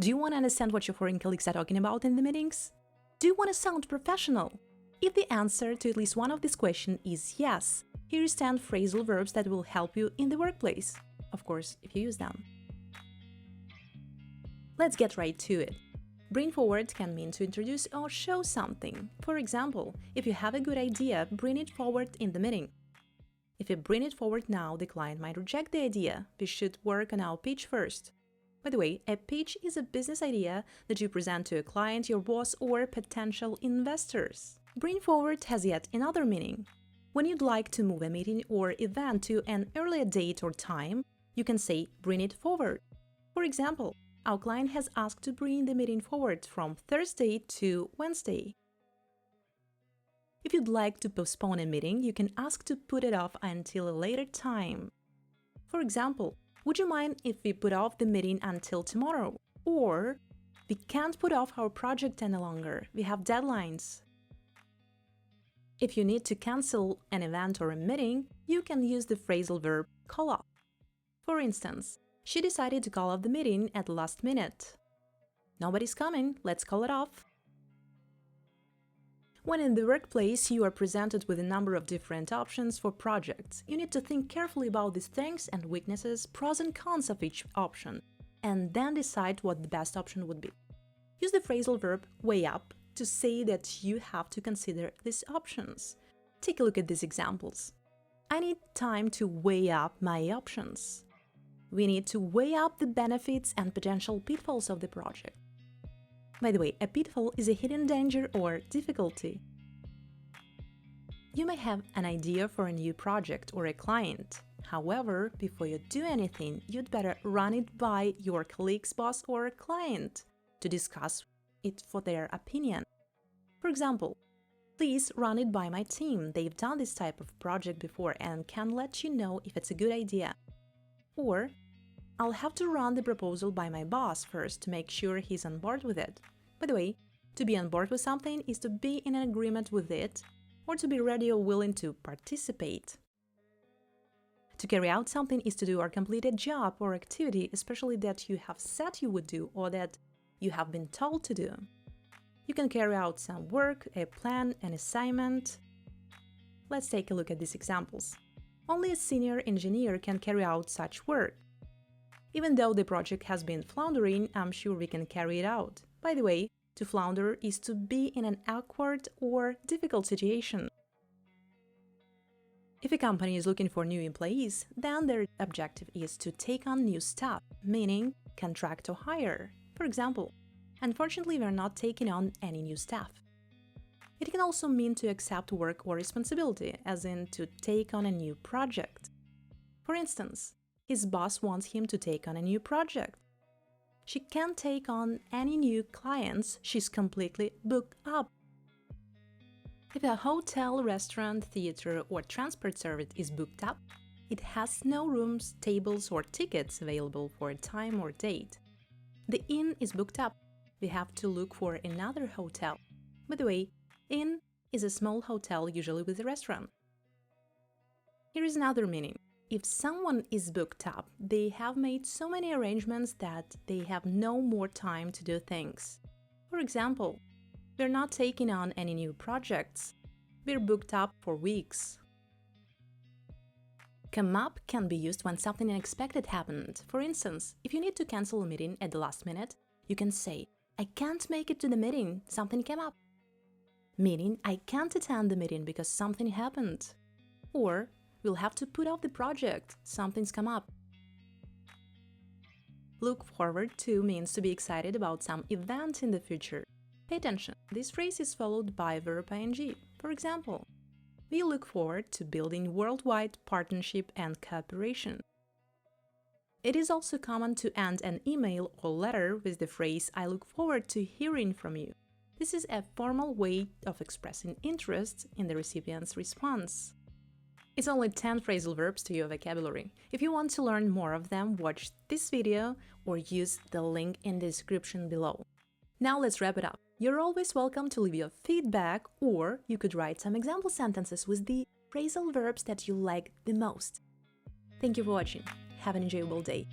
Do you want to understand what your foreign colleagues are talking about in the meetings? Do you want to sound professional? If the answer to at least one of these questions is yes, here is 10 phrasal verbs that will help you in the workplace. Of course, if you use them. Let's get right to it. Bring forward can mean to introduce or show something. For example, if you have a good idea, bring it forward in the meeting. If you bring it forward now, the client might reject the idea. We should work on our pitch first. By the way, a pitch is a business idea that you present to a client, your boss, or potential investors. Bring forward has yet another meaning. When you'd like to move a meeting or event to an earlier date or time, you can say bring it forward. For example, our client has asked to bring the meeting forward from Thursday to Wednesday. If you'd like to postpone a meeting, you can ask to put it off until a later time. For example, would you mind if we put off the meeting until tomorrow? Or, we can't put off our project any longer, we have deadlines. If you need to cancel an event or a meeting, you can use the phrasal verb call off. For instance, she decided to call off the meeting at the last minute. Nobody's coming, let's call it off. When in the workplace you are presented with a number of different options for projects, you need to think carefully about the strengths and weaknesses, pros and cons of each option, and then decide what the best option would be. Use the phrasal verb weigh up to say that you have to consider these options. Take a look at these examples. I need time to weigh up my options. We need to weigh up the benefits and potential pitfalls of the project. By the way, a pitfall is a hidden danger or difficulty. You may have an idea for a new project or a client. However, before you do anything, you'd better run it by your colleague's boss or client to discuss it for their opinion. For example, please run it by my team. They've done this type of project before and can let you know if it's a good idea. Or, I'll have to run the proposal by my boss first to make sure he's on board with it. By the way, to be on board with something is to be in an agreement with it or to be ready or willing to participate. To carry out something is to do or complete a job or activity, especially that you have said you would do or that you have been told to do. You can carry out some work, a plan, an assignment. Let's take a look at these examples. Only a senior engineer can carry out such work. Even though the project has been floundering, I'm sure we can carry it out. By the way, to flounder is to be in an awkward or difficult situation. If a company is looking for new employees, then their objective is to take on new staff, meaning contract or hire. For example, unfortunately, we're not taking on any new staff. It can also mean to accept work or responsibility, as in to take on a new project. For instance, his boss wants him to take on a new project. She can't take on any new clients, she's completely booked up. If a hotel, restaurant, theater, or transport service is booked up, it has no rooms, tables, or tickets available for a time or date. The inn is booked up. We have to look for another hotel. By the way, inn is a small hotel, usually with a restaurant. Here is another meaning. If someone is booked up, they have made so many arrangements that they have no more time to do things. For example, we're not taking on any new projects. We're booked up for weeks. Come up can be used when something unexpected happened. For instance, if you need to cancel a meeting at the last minute, you can say, I can't make it to the meeting, something came up. Meaning, I can't attend the meeting because something happened. Or, we'll have to put off the project, something's come up. Look forward to means to be excited about some event in the future. Pay attention, this phrase is followed by verb ing. For example, we look forward to building worldwide partnership and cooperation. It is also common to end an email or letter with the phrase I look forward to hearing from you. This is a formal way of expressing interest in the recipient's response. It's only 10 phrasal verbs to your vocabulary. If you want to learn more of them, watch this video or use the link in the description below. Now let's wrap it up. You're always welcome to leave your feedback, or you could write some example sentences with the phrasal verbs that you like the most. Thank you for watching. Have an enjoyable day.